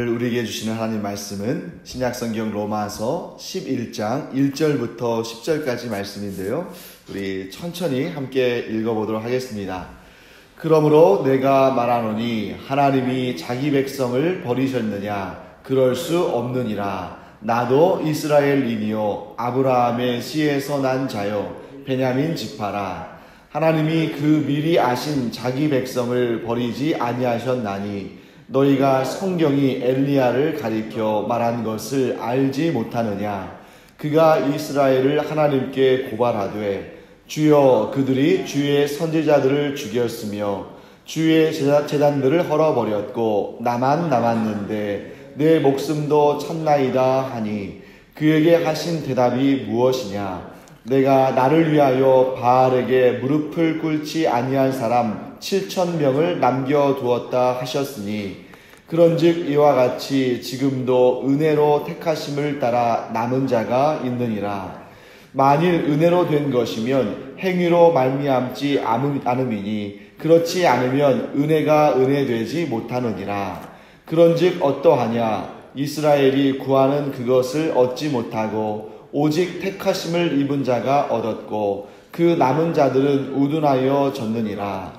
우리에게 주시는 하나님 말씀은 신약성경 로마서 11장 1절부터 10절까지 말씀인데요. 우리 천천히 함께 읽어보도록 하겠습니다. 그러므로 내가 말하노니 하나님이 자기 백성을 버리셨느냐? 그럴 수 없느니라. 나도 이스라엘인이요 아브라함의 씨에서 난 자요 베냐민 지파라. 하나님이 그 미리 아신 자기 백성을 버리지 아니하셨나니 너희가 성경이 엘리야를 가리켜 말한 것을 알지 못하느냐? 그가 이스라엘을 하나님께 고발하되 주여 그들이 주의 선지자들을 죽였으며 주의 제단들을 헐어버렸고 나만 남았는데 내 목숨도 찼나이다 하니 그에게 하신 대답이 무엇이냐? 내가 나를 위하여 바알에게 무릎을 꿇지 아니한 사람 7,000명을 남겨두었다 하셨으니 그런즉 이와 같이 지금도 은혜로 택하심을 따라 남은 자가 있느니라. 만일 은혜로 된 것이면 행위로 말미암지 않음이니 그렇지 않으면 은혜가 은혜되지 못하느니라. 그런즉 어떠하냐? 이스라엘이 구하는 그것을 얻지 못하고 오직 택하심을 입은 자가 얻었고 그 남은 자들은 우둔하여 졌느니라.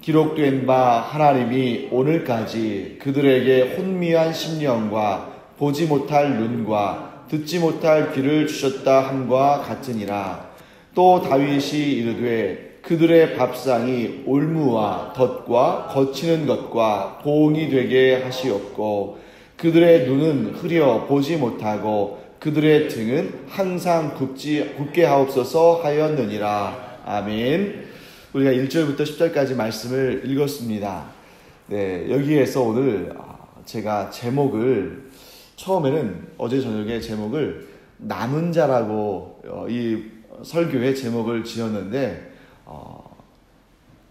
기록된 바 하나님이 오늘까지 그들에게 혼미한 심령과 보지 못할 눈과 듣지 못할 귀를 주셨다 함과 같으니라. 또 다윗이 이르되 그들의 밥상이 올무와 덫과 거치는 것과 보응이 되게 하시옵고 그들의 눈은 흐려 보지 못하고 그들의 등은 항상 굽게 하옵소서 하였느니라. 아멘. 우리가 1절부터 10절까지 말씀을 읽었습니다. 네, 여기에서 오늘 제가 제목을 처음에는 어제 저녁에 제목을 남은 자라고 이 설교의 제목을 지었는데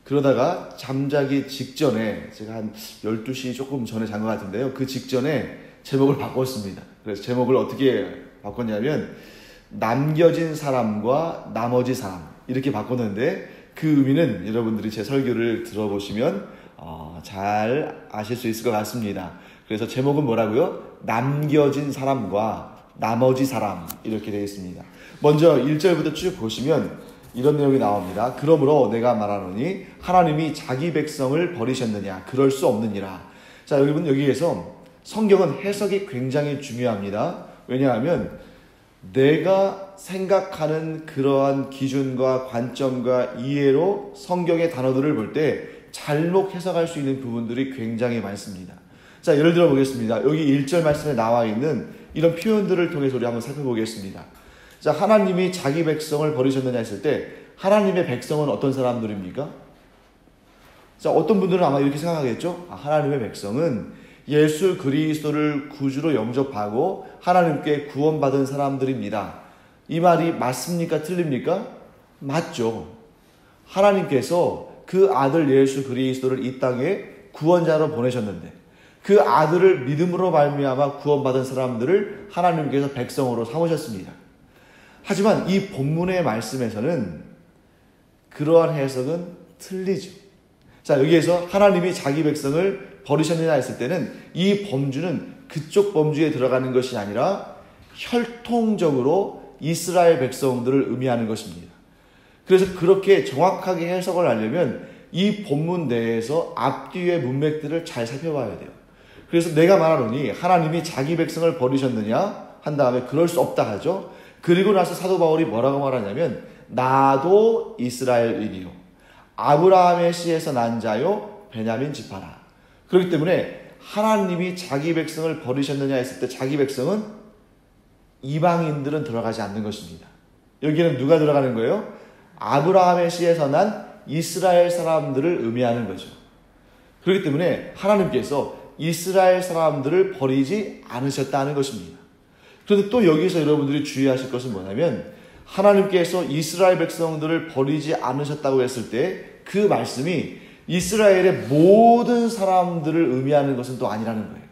그러다가 잠자기 직전에 제가 한 12시 조금 전에 잔 것 같은데요. 그 직전에 제목을 바꿨습니다. 그래서 제목을 어떻게 바꿨냐면 남겨진 사람과 나머지 사람 이렇게 바꿨는데 그 의미는 여러분들이 제 설교를 들어보시면 잘 아실 수 있을 것 같습니다. 그래서 제목은 뭐라고요? 남겨진 사람과 나머지 사람 이렇게 되어 있습니다. 먼저 1절부터 쭉 보시면 이런 내용이 나옵니다. 그러므로 내가 말하노니 하나님이 자기 백성을 버리셨느냐? 그럴 수 없느니라. 자, 여러분 여기에서 성경은 해석이 굉장히 중요합니다. 왜냐하면 내가 생각하는 그러한 기준과 관점과 이해로 성경의 단어들을 볼 때 잘못 해석할 수 있는 부분들이 굉장히 많습니다. 자, 예를 들어 보겠습니다. 여기 1절 말씀에 나와 있는 이런 표현들을 통해서 우리 한번 살펴보겠습니다. 자, 하나님이 자기 백성을 버리셨느냐 했을 때 하나님의 백성은 어떤 사람들입니까? 자, 어떤 분들은 아마 이렇게 생각하겠죠? 하나님의 백성은 예수 그리스도를 구주로 영접하고 하나님께 구원받은 사람들입니다. 이 말이 맞습니까? 틀립니까? 맞죠. 하나님께서 그 아들 예수 그리스도를 이 땅에 구원자로 보내셨는데 그 아들을 믿음으로 말미암아 구원받은 사람들을 하나님께서 백성으로 삼으셨습니다. 하지만 이 본문의 말씀에서는 그러한 해석은 틀리죠. 자, 여기에서 하나님이 자기 백성을 버리셨느냐 했을 때는 이 범주는 그쪽 범주에 들어가는 것이 아니라 혈통적으로 이스라엘 백성들을 의미하는 것입니다. 그래서 그렇게 정확하게 해석을 하려면 이 본문 내에서 앞뒤의 문맥들을 잘 살펴봐야 돼요. 그래서 내가 말하노니 하나님이 자기 백성을 버리셨느냐 한 다음에 그럴 수 없다 하죠. 그리고 나서 사도 바울이 뭐라고 말하냐면 나도 이스라엘인이요 아브라함의 씨에서 난 자요 베냐민 지파라. 그렇기 때문에 하나님이 자기 백성을 버리셨느냐 했을 때 자기 백성은 이방인들은 들어가지 않는 것입니다. 여기는 누가 들어가는 거예요? 아브라함의 씨에서 난 이스라엘 사람들을 의미하는 거죠. 그렇기 때문에 하나님께서 이스라엘 사람들을 버리지 않으셨다는 것입니다. 그런데 또 여기서 여러분들이 주의하실 것은 뭐냐면 하나님께서 이스라엘 백성들을 버리지 않으셨다고 했을 때 그 말씀이 이스라엘의 모든 사람들을 의미하는 것은 또 아니라는 거예요.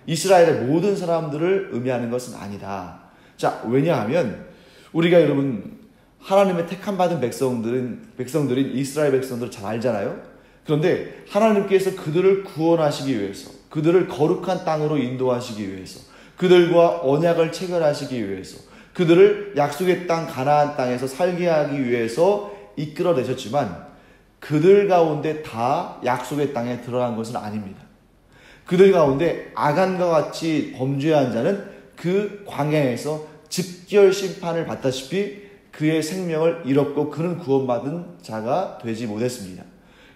이스라엘의 모든 사람들을 의미하는 것은 아니다. 자, 왜냐하면 우리가 여러분 하나님의 택함 받은 백성들인 이스라엘 백성들을 잘 알잖아요. 그런데 하나님께서 그들을 구원하시기 위해서 그들을 거룩한 땅으로 인도하시기 위해서, 그들과 언약을 체결하시기 위해서, 그들을 약속의 땅 가나안 땅에서 살게 하기 위해서 이끌어내셨지만 그들 가운데 다 약속의 땅에 들어간 것은 아닙니다. 그들 가운데 아간과 같이 범죄한 자는 그 광야에서 즉결 심판을 받다시피 그의 생명을 잃었고 그는 구원받은 자가 되지 못했습니다.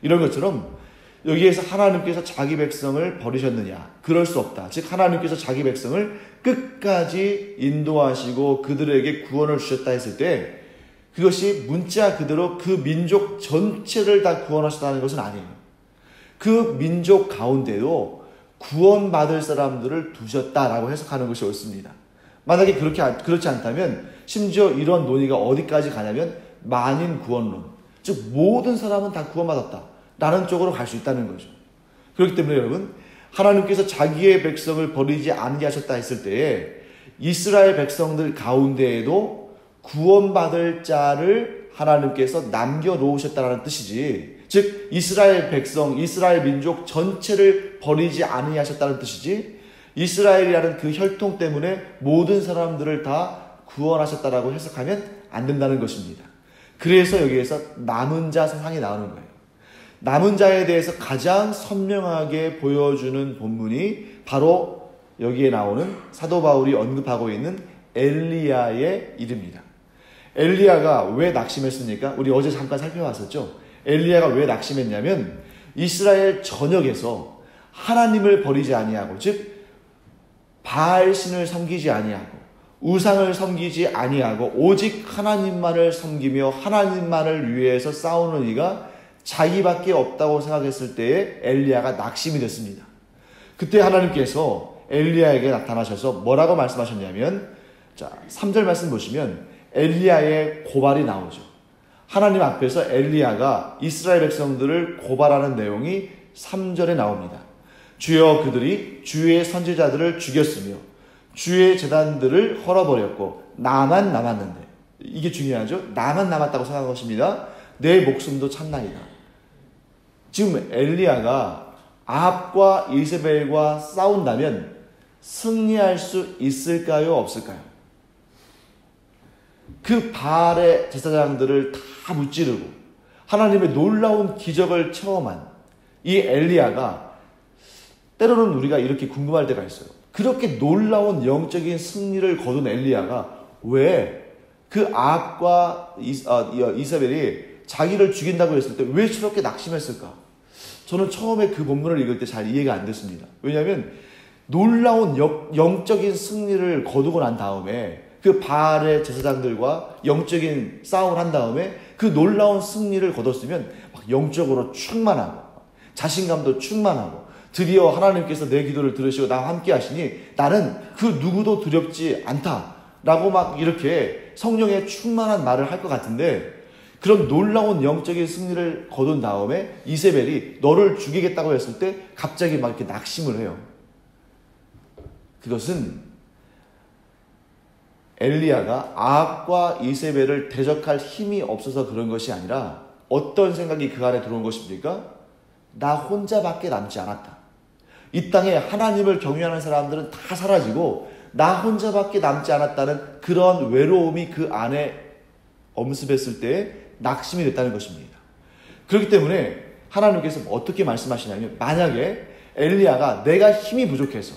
이런 것처럼 여기에서 하나님께서 자기 백성을 버리셨느냐? 그럴 수 없다. 즉 하나님께서 자기 백성을 끝까지 인도하시고 그들에게 구원을 주셨다 했을 때 그것이 문자 그대로 그 민족 전체를 다 구원하셨다는 것은 아니에요. 그 민족 가운데도 구원받을 사람들을 두셨다라고 해석하는 것이 옳습니다. 만약에 그렇지 않다면 심지어 이런 논의가 어디까지 가냐면 만인 구원론, 즉 모든 사람은 다 구원받았다 라는 쪽으로 갈 수 있다는 거죠. 그렇기 때문에 여러분, 하나님께서 자기의 백성을 버리지 않게 하셨다 했을 때에 이스라엘 백성들 가운데에도 구원받을 자를 하나님께서 남겨놓으셨다는 뜻이지, 즉 이스라엘 백성, 이스라엘 민족 전체를 버리지 아니하셨다는 뜻이지, 이스라엘이라는 그 혈통 때문에 모든 사람들을 다 구원하셨다라고 해석하면 안 된다는 것입니다. 그래서 여기에서 남은 자 세상이 나오는 거예요. 남은 자에 대해서 가장 선명하게 보여주는 본문이 바로 여기에 나오는 사도 바울이 언급하고 있는 엘리야의 일입니다. 엘리야가 왜 낙심했습니까? 우리 어제 잠깐 살펴봤었죠. 엘리야가 왜 낙심했냐면 이스라엘 전역에서 하나님을 버리지 아니하고, 즉 바알 신을 섬기지 아니하고 우상을 섬기지 아니하고 오직 하나님만을 섬기며 하나님만을 위해서 싸우는 이가 자기밖에 없다고 생각했을 때에 엘리야가 낙심이 됐습니다. 그때 하나님께서 엘리야에게 나타나셔서 뭐라고 말씀하셨냐면, 자 3절 말씀 보시면 엘리야의 고발이 나오죠. 하나님 앞에서 엘리야가 이스라엘 백성들을 고발하는 내용이 3절에 나옵니다. 주여 그들이 주의 선지자들을 죽였으며 주의 제단들을 헐어버렸고 나만 남았는데, 이게 중요하죠. 나만 남았다고 생각한 것입니다. 내 목숨도 참나이다. 지금 엘리야가 아합과 이세벨과 싸운다면 승리할 수 있을까요? 없을까요? 그 바알의 제사장들을 다 무찌르고 하나님의 놀라운 기적을 체험한 이 엘리야가, 때로는 우리가 이렇게 궁금할 때가 있어요. 그렇게 놀라운 영적인 승리를 거둔 엘리야가 왜 그 아합과 이세벨이 자기를 죽인다고 했을 때 왜 저렇게 낙심했을까? 저는 처음에 그 본문을 읽을 때 잘 이해가 안 됐습니다. 왜냐하면 놀라운 영적인 승리를 거두고 난 다음에 그 바알의 제사장들과 영적인 싸움을 한 다음에 그 놀라운 승리를 거뒀으면 막 영적으로 충만하고 자신감도 충만하고 드디어 하나님께서 내 기도를 들으시고 나와 함께 하시니 나는 그 누구도 두렵지 않다라고 막 이렇게 성령의 충만한 말을 할 것 같은데, 그런 놀라운 영적인 승리를 거둔 다음에 이세벨이 너를 죽이겠다고 했을 때 갑자기 막 이렇게 낙심을 해요. 그것은 엘리야가 아합과 이세벨을 대적할 힘이 없어서 그런 것이 아니라 어떤 생각이 그 안에 들어온 것입니까? 나 혼자밖에 남지 않았다. 이 땅에 하나님을 경외하는 사람들은 다 사라지고 나 혼자밖에 남지 않았다는 그런 외로움이 그 안에 엄습했을 때 낙심이 됐다는 것입니다. 그렇기 때문에 하나님께서 어떻게 말씀하시냐면, 만약에 엘리야가 내가 힘이 부족해서,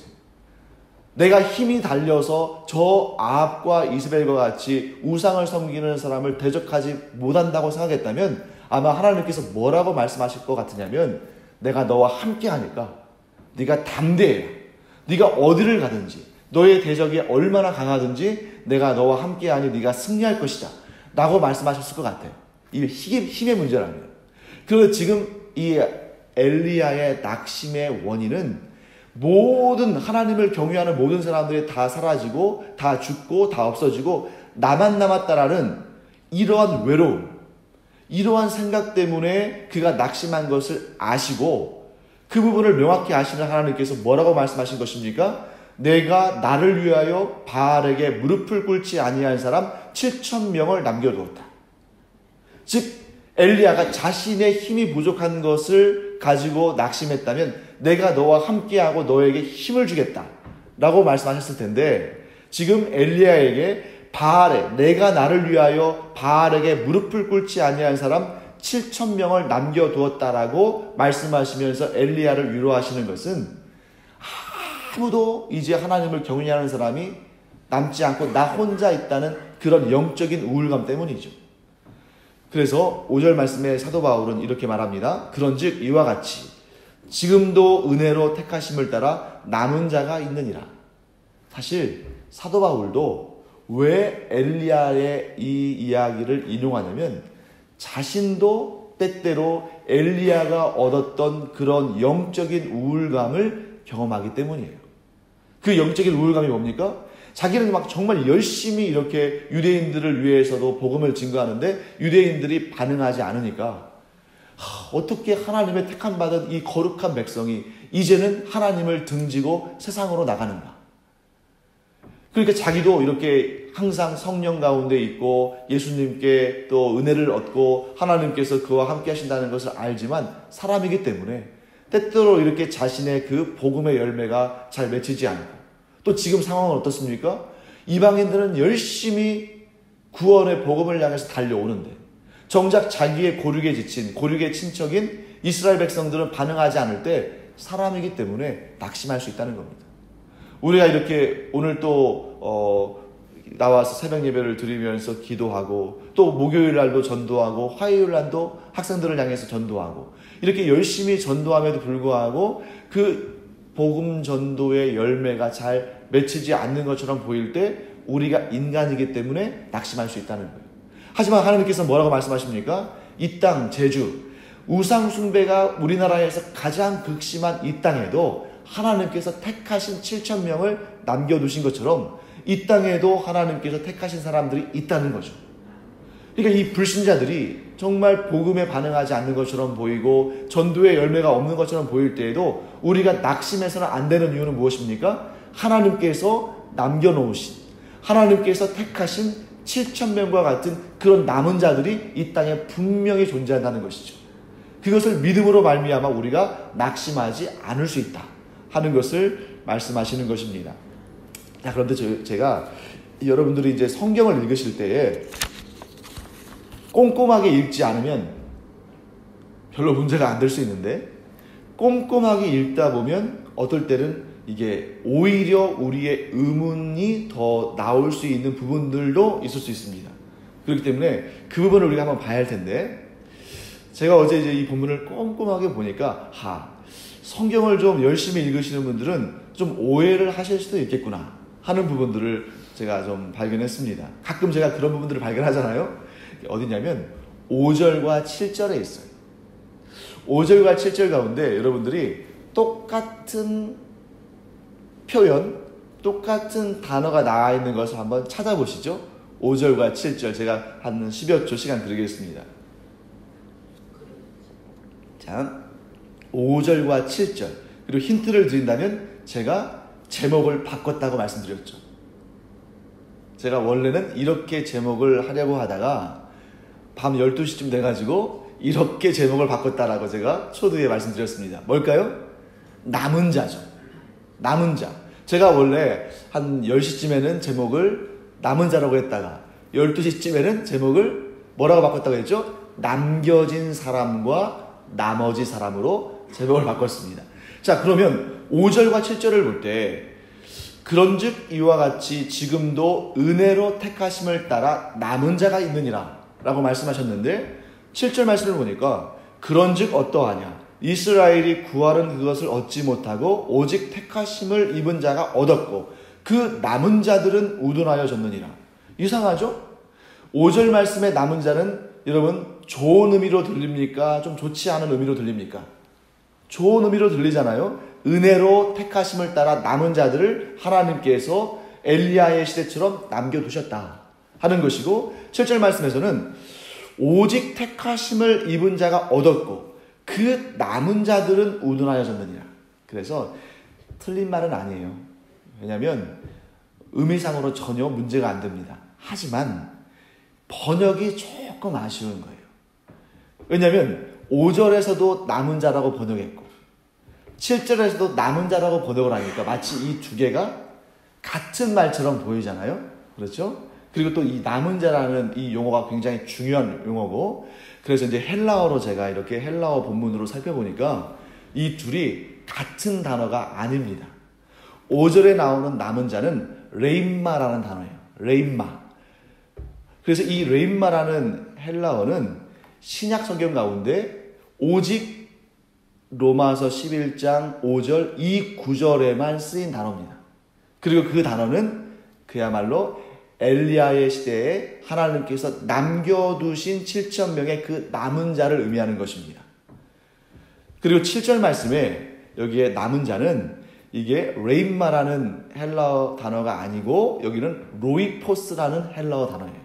내가 힘이 달려서 저 아합과 이세벨과 같이 우상을 섬기는 사람을 대적하지 못한다고 생각했다면 아마 하나님께서 뭐라고 말씀하실 것 같으냐면, 내가 너와 함께 하니까 네가 담대해. 네가 어디를 가든지 너의 대적이 얼마나 강하든지 내가 너와 함께 하니 네가 승리할 것이다 라고 말씀하셨을 것 같아요. 이게 힘의 문제라면. 그리고 지금 이 엘리야의 낙심의 원인은 모든 하나님을 경외하는 모든 사람들이 다 사라지고 다 죽고 다 없어지고 나만 남았다라는 이러한 외로움, 이러한 생각 때문에 그가 낙심한 것을 아시고 그 부분을 명확히 아시는 하나님께서 뭐라고 말씀하신 것입니까? 내가 나를 위하여 바알에게 무릎을 꿇지 아니한 사람 7,000명을 남겨두었다. 즉 엘리야가 자신의 힘이 부족한 것을 가지고 낙심했다면 내가 너와 함께하고 너에게 힘을 주겠다 라고 말씀하셨을 텐데, 지금 엘리야에게 바알에, 내가 나를 위하여 바알에게 무릎을 꿇지 아니한 사람 7,000명을 남겨두었다라고 말씀하시면서 엘리야를 위로하시는 것은, 아무도 이제 하나님을 경외하는 사람이 남지 않고 나 혼자 있다는 그런 영적인 우울감 때문이죠. 그래서 5절 말씀에 사도 바울은 이렇게 말합니다. 그런즉 이와 같이 지금도 은혜로 택하심을 따라 남은 자가 있느니라. 사실 사도 바울도 왜 엘리야의 이 이야기를 인용하냐면, 자신도 때때로 엘리야가 얻었던 그런 영적인 우울감을 경험하기 때문이에요. 그 영적인 우울감이 뭡니까? 자기는 막 정말 열심히 이렇게 유대인들을 위해서도 복음을 증거하는데 유대인들이 반응하지 않으니까, 어떻게 하나님의 택함받은 이 거룩한 백성이 이제는 하나님을 등지고 세상으로 나가는가? 그러니까 자기도 이렇게 항상 성령 가운데 있고 예수님께 또 은혜를 얻고 하나님께서 그와 함께 하신다는 것을 알지만 사람이기 때문에 때때로 이렇게 자신의 그 복음의 열매가 잘 맺히지 않고, 또 지금 상황은 어떻습니까? 이방인들은 열심히 구원의 복음을 향해서 달려오는데 정작 자기의 고륙에 지친 고륙의 친척인 이스라엘 백성들은 반응하지 않을 때 사람이기 때문에 낙심할 수 있다는 겁니다. 우리가 이렇게 오늘 또 나와서 새벽 예배를 드리면서 기도하고, 또 목요일 날도 전도하고, 화요일 날도 학생들을 향해서 전도하고, 이렇게 열심히 전도함에도 불구하고 그 복음 전도의 열매가 잘 맺히지 않는 것처럼 보일 때 우리가 인간이기 때문에 낙심할 수 있다는 거예요. 하지만 하나님께서 뭐라고 말씀하십니까? 이 땅, 제주, 우상 숭배가 우리나라에서 가장 극심한 이 땅에도 하나님께서 택하신 7,000명을 남겨두신 것처럼 이 땅에도 하나님께서 택하신 사람들이 있다는 거죠. 그러니까 이 불신자들이 정말 복음에 반응하지 않는 것처럼 보이고 전도의 열매가 없는 것처럼 보일 때에도 우리가 낙심해서는 안 되는 이유는 무엇입니까? 하나님께서 남겨놓으신, 하나님께서 택하신 7,000명과 같은 그런 남은 자들이 이 땅에 분명히 존재한다는 것이죠. 그것을 믿음으로 말미암아 우리가 낙심하지 않을 수 있다 하는 것을 말씀하시는 것입니다. 자, 그런데 제가 여러분들이 이제 성경을 읽으실 때에 꼼꼼하게 읽지 않으면 별로 문제가 안 될 수 있는데, 꼼꼼하게 읽다 보면 어떨 때는 이게 오히려 우리의 의문이 더 나올 수 있는 부분들도 있을 수 있습니다. 그렇기 때문에 그 부분을 우리가 한번 봐야 할 텐데, 제가 어제 이제 이 본문을 꼼꼼하게 보니까 성경을 좀 열심히 읽으시는 분들은 좀 오해를 하실 수도 있겠구나 하는 부분들을 제가 좀 발견했습니다. 가끔 제가 그런 부분들을 발견하잖아요. 어디냐면 5절과 7절에 있어요. 5절과 7절 가운데 여러분들이 똑같은 표현, 똑같은 단어가 나와 있는 것을 한번 찾아보시죠. 5절과 7절 제가 한 10여 초 시간 드리겠습니다. 자, 5절과 7절, 그리고 힌트를 드린다면 제가 제목을 바꿨다고 말씀드렸죠. 제가 원래는 이렇게 제목을 하려고 하다가 밤 12시쯤 돼가지고 이렇게 제목을 바꿨다라고 제가 초두에 말씀드렸습니다. 뭘까요? 남은 자죠. 남은 자. 제가 원래 한 10시쯤에는 제목을 남은 자라고 했다가 12시쯤에는 제목을 뭐라고 바꿨다고 했죠? 남겨진 사람과 나머지 사람으로 제목을 바꿨습니다. 자, 그러면 5절과 7절을 볼 때, 그런즉 이와 같이 지금도 은혜로 택하심을 따라 남은 자가 있느니라 라고 말씀하셨는데, 7절 말씀을 보니까 그런즉 어떠하냐, 이스라엘이 구하는 그것을 얻지 못하고 오직 택하심을 입은 자가 얻었고 그 남은 자들은 우둔하여졌느니라. 이상하죠? 5절 말씀의 남은 자는 여러분 좋은 의미로 들립니까? 좀 좋지 않은 의미로 들립니까? 좋은 의미로 들리잖아요. 은혜로 택하심을 따라 남은 자들을 하나님께서 엘리야의 시대처럼 남겨두셨다 하는 것이고, 7절 말씀에서는 오직 택하심을 입은 자가 얻었고 그 남은 자들은 우둔하여졌느니라. 그래서 틀린 말은 아니에요. 왜냐하면 의미상으로 전혀 문제가 안 됩니다. 하지만 번역이 조금 아쉬운 거예요. 왜냐하면 5절에서도 남은 자라고 번역했고 7절에서도 남은 자라고 번역을 하니까 마치 이 두 개가 같은 말처럼 보이잖아요. 그렇죠? 그리고 또 이 남은 자라는 이 용어가 굉장히 중요한 용어고, 그래서 이제 헬라어로 제가 이렇게 헬라어 본문으로 살펴보니까 이 둘이 같은 단어가 아닙니다. 5절에 나오는 남은 자는 레임마라는 단어예요. 레임마. 그래서 이 레임마라는 헬라어는 신약 성경 가운데 오직 로마서 11장 5절 이 구절에만 쓰인 단어입니다. 그리고 그 단어는 그야말로 엘리야의 시대에 하나님께서 남겨두신 7,000명의 그 남은 자를 의미하는 것입니다. 그리고 7절 말씀에 여기에 남은 자는 이게 레임마라는 헬라어 단어가 아니고 여기는 로이포스라는 헬라어 단어예요.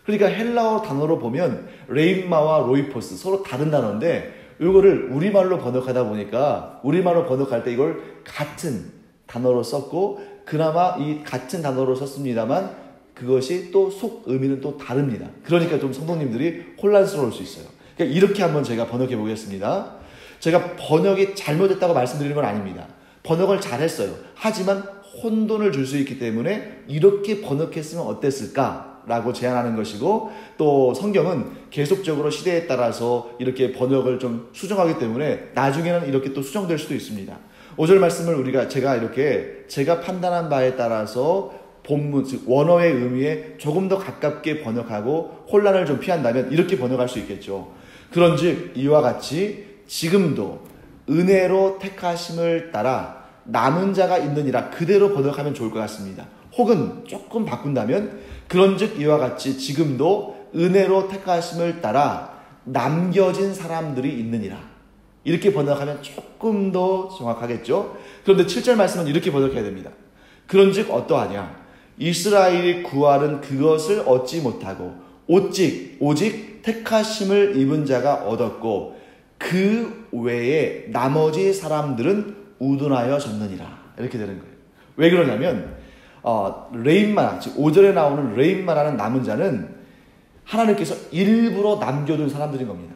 그러니까 헬라어 단어로 보면 레임마와 로이포스 서로 다른 단어인데 이거를 우리말로 번역하다 보니까 우리말로 번역할 때 이걸 같은 단어로 썼고 그나마 이 같은 단어로 썼습니다만 그것이 또 속 의미는 또 다릅니다. 그러니까 좀 성도님들이 혼란스러울 수 있어요. 그러니까 이렇게 한번 제가 번역해 보겠습니다. 제가 번역이 잘못했다고 말씀드리는 건 아닙니다. 번역을 잘했어요. 하지만 혼돈을 줄 수 있기 때문에 이렇게 번역했으면 어땠을까? 라고 제안하는 것이고 또 성경은 계속적으로 시대에 따라서 이렇게 번역을 좀 수정하기 때문에 나중에는 이렇게 또 수정될 수도 있습니다. 5절 말씀을 제가 판단한 바에 따라서 본문, 즉 원어의 의미에 조금 더 가깝게 번역하고 혼란을 좀 피한다면 이렇게 번역할 수 있겠죠. 그런즉 이와 같이 지금도 은혜로 택하심을 따라 남은 자가 있느니라 그대로 번역하면 좋을 것 같습니다. 혹은 조금 바꾼다면 그런즉 이와 같이 지금도 은혜로 택하심을 따라 남겨진 사람들이 있느니라 이렇게 번역하면 조금 더 정확하겠죠. 그런데 7절 말씀은 이렇게 번역해야 됩니다. 그런즉 어떠하냐 이스라엘이 구할은 그것을 얻지 못하고 오직 택하심을 입은 자가 얻었고 그 외에 나머지 사람들은 우둔하여졌느니라 이렇게 되는 거예요. 왜 그러냐면 레임마, 즉 5절에 나오는 레임마라는 남은 자는 하나님께서 일부러 남겨둔 사람들인 겁니다.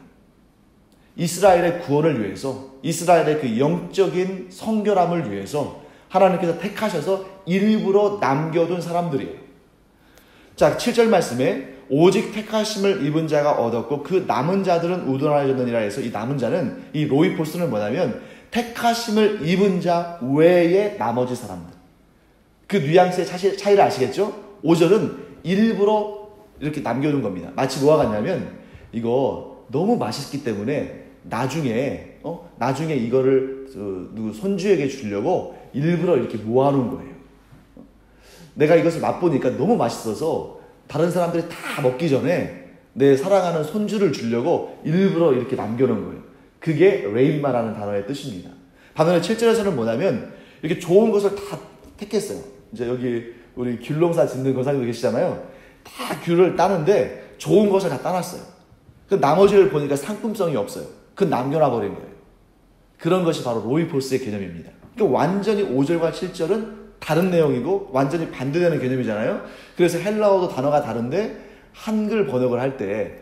이스라엘의 구원을 위해서 이스라엘의 그 영적인 성결함을 위해서 하나님께서 택하셔서 일부러 남겨둔 사람들이에요. 자, 7절 말씀에 오직 택하심을 입은 자가 얻었고 그 남은 자들은 우둔하여졌느니라 해서 이 남은 자는 이 로이포스는 뭐냐면 택하심을 입은 자 외에 나머지 사람들. 그 뉘앙스의 차이를 아시겠죠? 5절은 일부러 이렇게 남겨둔 겁니다. 마치 뭐와 같냐면 이거 너무 맛있기 때문에 나중에 이거를 누구 손주에게 주려고 일부러 이렇게 모아놓은 거예요. 내가 이것을 맛보니까 너무 맛있어서 다른 사람들이 다 먹기 전에 내 사랑하는 손주를 주려고 일부러 이렇게 남겨놓은 거예요. 그게 레임마라는 단어의 뜻입니다. 반면에 7절에서는 뭐냐면 이렇게 좋은 것을 다 택했어요. 이제 여기 우리 귤농사 짓는 권사님도 계시잖아요. 다 귤을 따는데 좋은 것을 다 따놨어요. 그 나머지를 보니까 상품성이 없어요. 그 남겨놔 버린 거예요. 그런 것이 바로 로이포스의 개념입니다. 그러니까 완전히 5절과 7절은 다른 내용이고 완전히 반대되는 개념이잖아요. 그래서 헬라어도 단어가 다른데 한글 번역을 할 때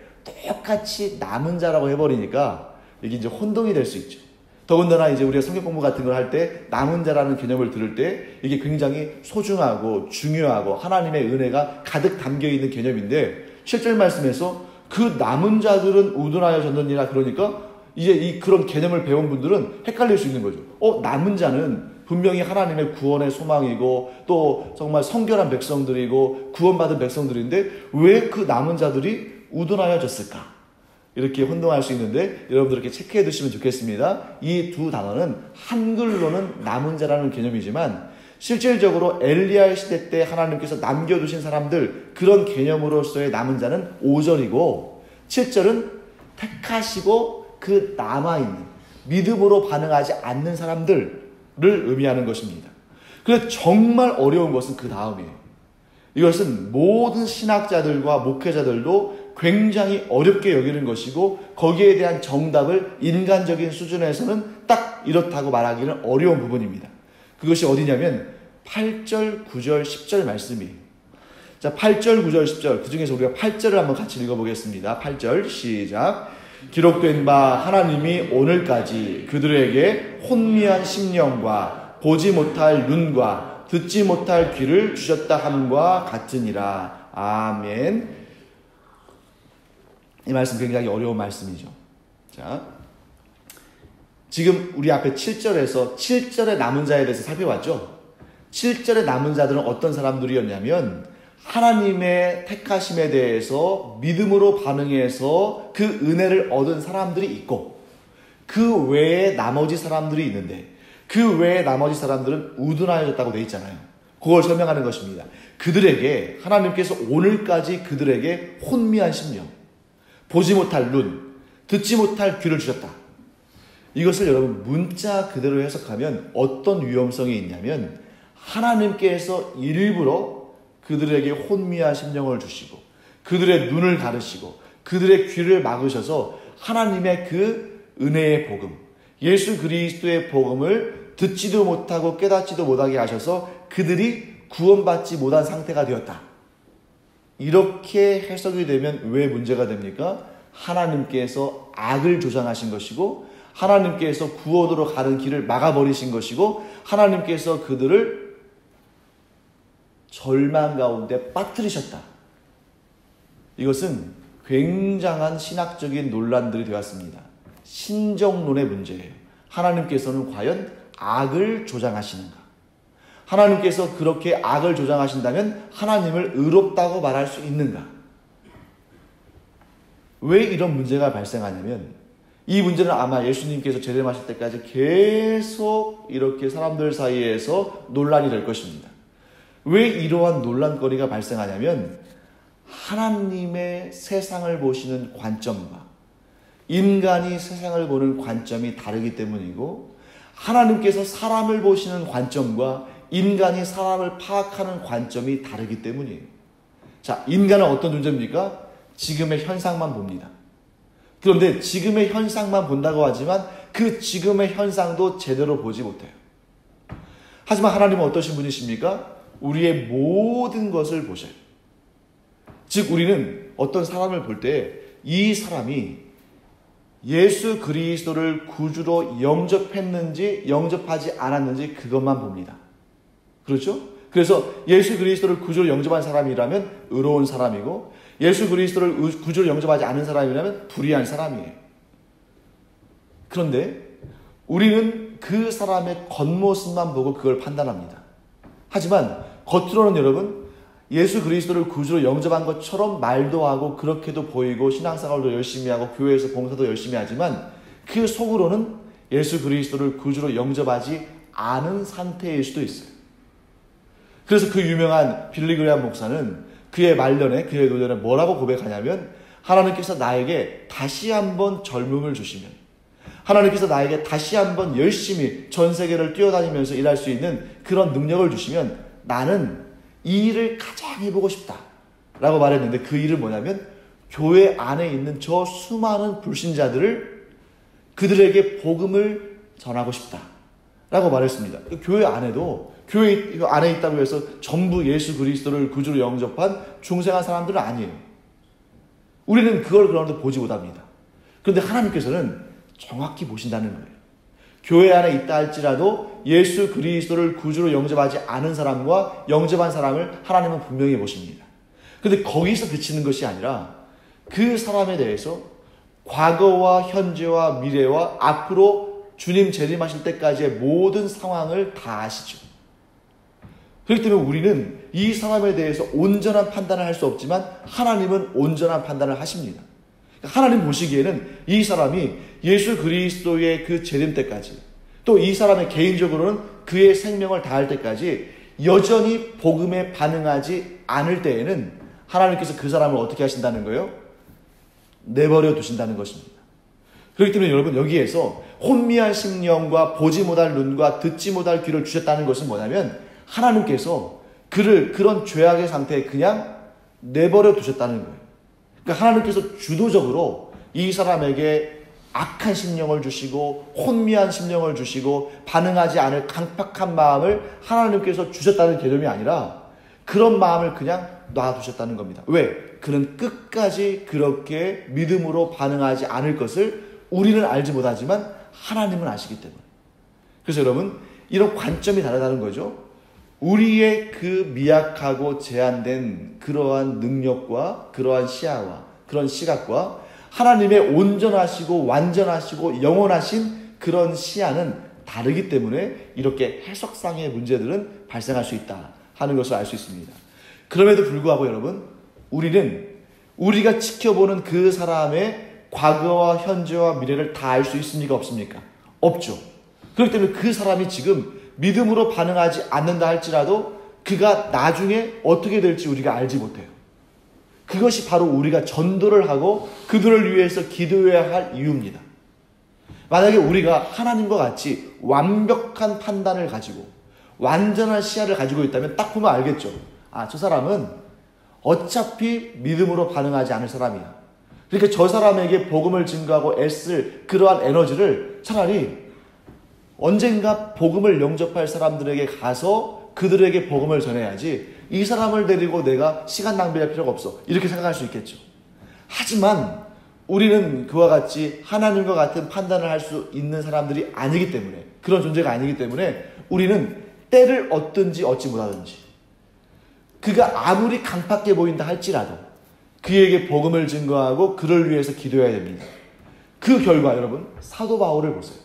똑같이 남은 자라고 해버리니까 이게 이제 혼동이 될 수 있죠. 더군다나 이제 우리가 성경 공부 같은 걸 할 때 남은 자라는 개념을 들을 때 이게 굉장히 소중하고 중요하고 하나님의 은혜가 가득 담겨 있는 개념인데 7절 말씀에서 그 남은 자들은 우둔하여졌느니라 그러니까 이제 그런 개념을 배운 분들은 헷갈릴 수 있는 거죠. 남은 자는 분명히 하나님의 구원의 소망이고 또 정말 성결한 백성들이고 구원받은 백성들인데 왜 그 남은 자들이 우둔하여졌을까? 이렇게 혼동할 수 있는데 여러분들 이렇게 체크해 두시면 좋겠습니다. 이 두 단어는 한글로는 남은 자라는 개념이지만 실질적으로 엘리야의 시대 때 하나님께서 남겨두신 사람들 그런 개념으로서의 남은 자는 5절이고 7절은 택하시고 그 남아있는 믿음으로 반응하지 않는 사람들을 의미하는 것입니다. 그래서 정말 어려운 것은 그 다음이에요. 이것은 모든 신학자들과 목회자들도 굉장히 어렵게 여기는 것이고 거기에 대한 정답을 인간적인 수준에서는 딱 이렇다고 말하기는 어려운 부분입니다. 그것이 어디냐면 8절, 9절, 10절 말씀이에요. 자, 8절, 9절, 10절 그 중에서 우리가 8절을 한번 같이 읽어보겠습니다. 8절 시작. 기록된 바 하나님이 오늘까지 그들에게 혼미한 심령과 보지 못할 눈과 듣지 못할 귀를 주셨다 함과 같으니라. 아멘. 이 말씀 굉장히 어려운 말씀이죠. 자, 지금 우리 앞에 7절에서 7절의 남은 자에 대해서 살펴봤죠. 7절의 남은 자들은 어떤 사람들이었냐면 하나님의 택하심에 대해서 믿음으로 반응해서 그 은혜를 얻은 사람들이 있고, 그 외에 나머지 사람들이 있는데 그 외에 나머지 사람들은 우둔하여졌다고 되어 있잖아요. 그걸 설명하는 것입니다. 그들에게 하나님께서 오늘까지 그들에게 혼미한 심령, 보지 못할 눈, 듣지 못할 귀를 주셨다. 이것을 여러분 문자 그대로 해석하면 어떤 위험성이 있냐면 하나님께서 일부러 그들에게 혼미한 심령을 주시고 그들의 눈을 가르시고 그들의 귀를 막으셔서 하나님의 그 은혜의 복음, 예수 그리스도의 복음을 듣지도 못하고 깨닫지도 못하게 하셔서 그들이 구원받지 못한 상태가 되었다. 이렇게 해석이 되면 왜 문제가 됩니까? 하나님께서 악을 조장하신 것이고 하나님께서 구원으로 가는 길을 막아버리신 것이고 하나님께서 그들을 절망 가운데 빠뜨리셨다. 이것은 굉장한 신학적인 논란들이 되었습니다. 신정론의 문제예요. 하나님께서는 과연 악을 조장하시는가? 하나님께서 그렇게 악을 조장하신다면 하나님을 의롭다고 말할 수 있는가? 왜 이런 문제가 발생하냐면 이 문제는 아마 예수님께서 재림하실 때까지 계속 이렇게 사람들 사이에서 논란이 될 것입니다. 왜 이러한 논란거리가 발생하냐면 하나님의 세상을 보시는 관점과 인간이 세상을 보는 관점이 다르기 때문이고 하나님께서 사람을 보시는 관점과 인간이 사람을 파악하는 관점이 다르기 때문이에요. 자, 인간은 어떤 존재입니까? 지금의 현상만 봅니다. 그런데 지금의 현상만 본다고 하지만 그 지금의 현상도 제대로 보지 못해요. 하지만 하나님은 어떠신 분이십니까? 우리의 모든 것을 보셔요. 즉 우리는 어떤 사람을 볼 때 이 사람이 예수 그리스도를 구주로 영접했는지 영접하지 않았는지 그것만 봅니다. 그렇죠? 그래서 예수 그리스도를 구주로 영접한 사람이라면 의로운 사람이고 예수 그리스도를 구주로 영접하지 않은 사람이라면 불의한 사람이에요. 그런데 우리는 그 사람의 겉모습만 보고 그걸 판단합니다. 하지만 겉으로는 여러분 예수 그리스도를 구주로 영접한 것처럼 말도 하고 그렇게도 보이고 신앙생활도 열심히 하고 교회에서 봉사도 열심히 하지만 그 속으로는 예수 그리스도를 구주로 영접하지 않은 상태일 수도 있어요. 그래서 그 유명한 빌리 그레이엄 목사는 그의 말년에 그의 노년에 뭐라고 고백하냐면 하나님께서 나에게 다시 한번 젊음을 주시면 하나님께서 나에게 다시 한번 열심히 전 세계를 뛰어다니면서 일할 수 있는 그런 능력을 주시면 나는 이 일을 가장 해보고 싶다 라고 말했는데 그 일은 뭐냐면 교회 안에 있는 저 수많은 불신자들을 그들에게 복음을 전하고 싶다 라고 말했습니다. 교회 안에도 교회 안에 있다고 해서 전부 예수 그리스도를 구주로 영접한 중생한 사람들은 아니에요. 우리는 그걸 그런데 보지 못합니다. 그런데 하나님께서는 정확히 보신다는 거예요. 교회 안에 있다 할지라도 예수 그리스도를 구주로 영접하지 않은 사람과 영접한 사람을 하나님은 분명히 보십니다. 그런데 거기서 그치는 것이 아니라 그 사람에 대해서 과거와 현재와 미래와 앞으로 주님 재림하실 때까지의 모든 상황을 다 아시죠. 그렇기 때문에 우리는 이 사람에 대해서 온전한 판단을 할 수 없지만 하나님은 온전한 판단을 하십니다. 하나님 보시기에는 이 사람이 예수 그리스도의 그 재림 때까지 또 이 사람의 개인적으로는 그의 생명을 다할 때까지 여전히 복음에 반응하지 않을 때에는 하나님께서 그 사람을 어떻게 하신다는 거예요? 내버려 두신다는 것입니다. 그렇기 때문에 여러분 여기에서 혼미한 심령과 보지 못할 눈과 듣지 못할 귀를 주셨다는 것은 뭐냐면 하나님께서 그를 그런 죄악의 상태에 그냥 내버려 두셨다는 거예요. 그러니까 하나님께서 주도적으로 이 사람에게 악한 심령을 주시고 혼미한 심령을 주시고 반응하지 않을 강팍한 마음을 하나님께서 주셨다는 개념이 아니라 그런 마음을 그냥 놔두셨다는 겁니다. 왜? 그는 끝까지 그렇게 믿음으로 반응하지 않을 것을 우리는 알지 못하지만 하나님은 아시기 때문에. 그래서 여러분, 이런 관점이 다르다는 거죠. 우리의 그 미약하고 제한된 그러한 능력과 그러한 시야와 그런 시각과 하나님의 온전하시고 완전하시고 영원하신 그런 시야는 다르기 때문에 이렇게 해석상의 문제들은 발생할 수 있다 하는 것을 알 수 있습니다. 그럼에도 불구하고 여러분, 우리는 우리가 지켜보는 그 사람의 과거와 현재와 미래를 다 알 수 있습니까? 없습니까? 없죠. 그렇기 때문에 그 사람이 지금 믿음으로 반응하지 않는다 할지라도 그가 나중에 어떻게 될지 우리가 알지 못해요. 그것이 바로 우리가 전도를 하고 그들을 위해서 기도해야 할 이유입니다. 만약에 우리가 하나님과 같이 완벽한 판단을 가지고 완전한 시야를 가지고 있다면 딱 보면 알겠죠. 아, 저 사람은 어차피 믿음으로 반응하지 않을 사람이야. 그러니까 저 사람에게 복음을 증거하고 애쓸 그러한 에너지를 차라리 언젠가 복음을 영접할 사람들에게 가서 그들에게 복음을 전해야지 이 사람을 데리고 내가 시간 낭비할 필요가 없어. 이렇게 생각할 수 있겠죠. 하지만 우리는 그와 같이 하나님과 같은 판단을 할 수 있는 사람들이 아니기 때문에, 그런 존재가 아니기 때문에 우리는 때를 얻든지 얻지 못하든지 그가 아무리 강팍해 보인다 할지라도 그에게 복음을 증거하고 그를 위해서 기도해야 됩니다. 그 결과 여러분, 사도 바울을 보세요.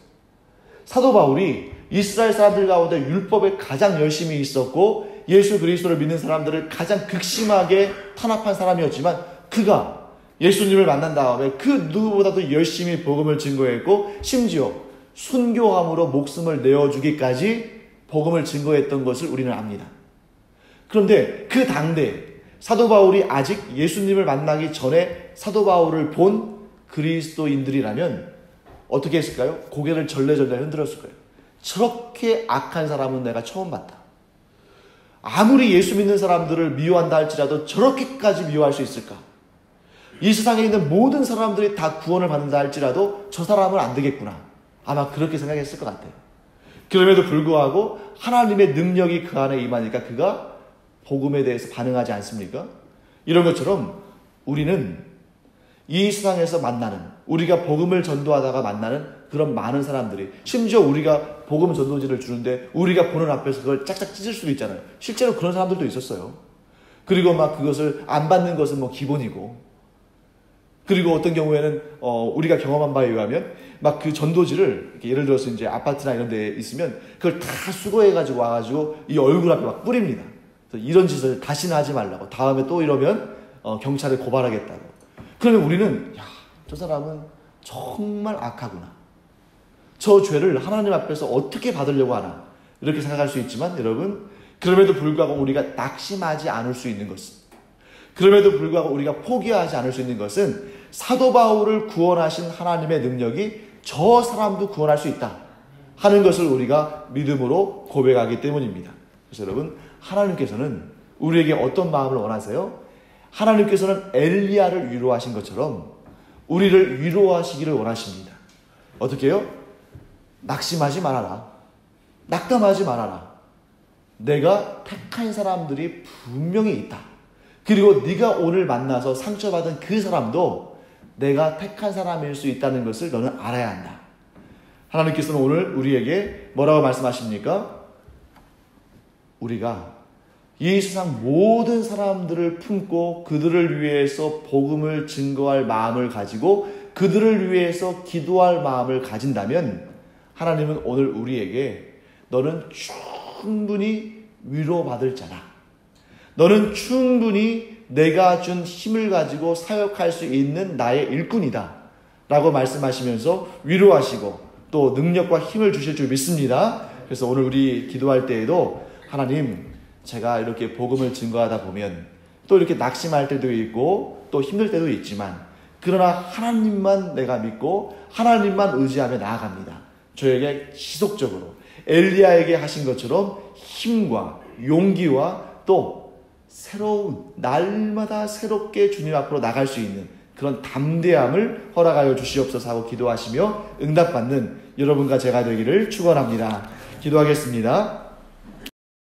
사도 바울이 이스라엘 사람들 가운데 율법에 가장 열심히 있었고 예수 그리스도를 믿는 사람들을 가장 극심하게 탄압한 사람이었지만 그가 예수님을 만난 다음에 그 누구보다도 열심히 복음을 증거했고 심지어 순교함으로 목숨을 내어주기까지 복음을 증거했던 것을 우리는 압니다. 그런데 그 당대 사도 바울이 아직 예수님을 만나기 전에 사도 바울을 본 그리스도인들이라면 어떻게 했을까요? 고개를 절레절레 흔들었을 거예요. 저렇게 악한 사람은 내가 처음 봤다. 아무리 예수 믿는 사람들을 미워한다 할지라도 저렇게까지 미워할 수 있을까? 이 세상에 있는 모든 사람들이 다 구원을 받는다 할지라도 저 사람은 안 되겠구나. 아마 그렇게 생각했을 것 같아요. 그럼에도 불구하고 하나님의 능력이 그 안에 임하니까 그가 복음에 대해서 반응하지 않습니까? 이런 것처럼 우리는 이 세상에서 만나는, 우리가 복음을 전도하다가 만나는 그런 많은 사람들이, 심지어 우리가 복음 전도지를 주는데 우리가 보는 앞에서 그걸 짝짝 찢을 수도 있잖아요. 실제로 그런 사람들도 있었어요. 그리고 막 그것을 안 받는 것은 뭐 기본이고, 그리고 어떤 경우에는 우리가 경험한 바에 의하면 막 그 전도지를 예를 들어서 이제 아파트나 이런 데 있으면 그걸 다 수거해가지고 와가지고 이 얼굴 앞에 막 뿌립니다. 그래서 이런 짓을 다시는 하지 말라고, 다음에 또 이러면 경찰에 고발하겠다고. 그러면 우리는 야, 저 사람은 정말 악하구나. 저 죄를 하나님 앞에서 어떻게 받으려고 하나. 이렇게 생각할 수 있지만 여러분, 그럼에도 불구하고 우리가 낙심하지 않을 수 있는 것은, 그럼에도 불구하고 우리가 포기하지 않을 수 있는 것은 사도 바울을 구원하신 하나님의 능력이 저 사람도 구원할 수 있다 하는 것을 우리가 믿음으로 고백하기 때문입니다. 그래서 여러분, 하나님께서는 우리에게 어떤 마음을 원하세요? 하나님께서는 엘리야를 위로하신 것처럼 우리를 위로하시기를 원하십니다. 어떻게 해요? 낙심하지 말아라. 낙담하지 말아라. 내가 택한 사람들이 분명히 있다. 그리고 네가 오늘 만나서 상처받은 그 사람도 내가 택한 사람일 수 있다는 것을 너는 알아야 한다. 하나님께서는 오늘 우리에게 뭐라고 말씀하십니까? 우리가 이 세상 모든 사람들을 품고 그들을 위해서 복음을 증거할 마음을 가지고 그들을 위해서 기도할 마음을 가진다면 하나님은 오늘 우리에게 너는 충분히 위로받을 자다. 너는 충분히 내가 준 힘을 가지고 사역할 수 있는 나의 일꾼이다 라고 말씀하시면서 위로하시고 또 능력과 힘을 주실 줄 믿습니다. 그래서 오늘 우리 기도할 때에도 하나님, 제가 이렇게 복음을 증거하다 보면 또 이렇게 낙심할 때도 있고 또 힘들 때도 있지만 그러나 하나님만 내가 믿고 하나님만 의지하며 나아갑니다. 저에게 지속적으로 엘리야에게 하신 것처럼 힘과 용기와 또 새로운, 날마다 새롭게 주님 앞으로 나갈 수 있는 그런 담대함을 허락하여 주시옵소서 하고 기도하시며 응답받는 여러분과 제가 되기를 축원합니다. 기도하겠습니다.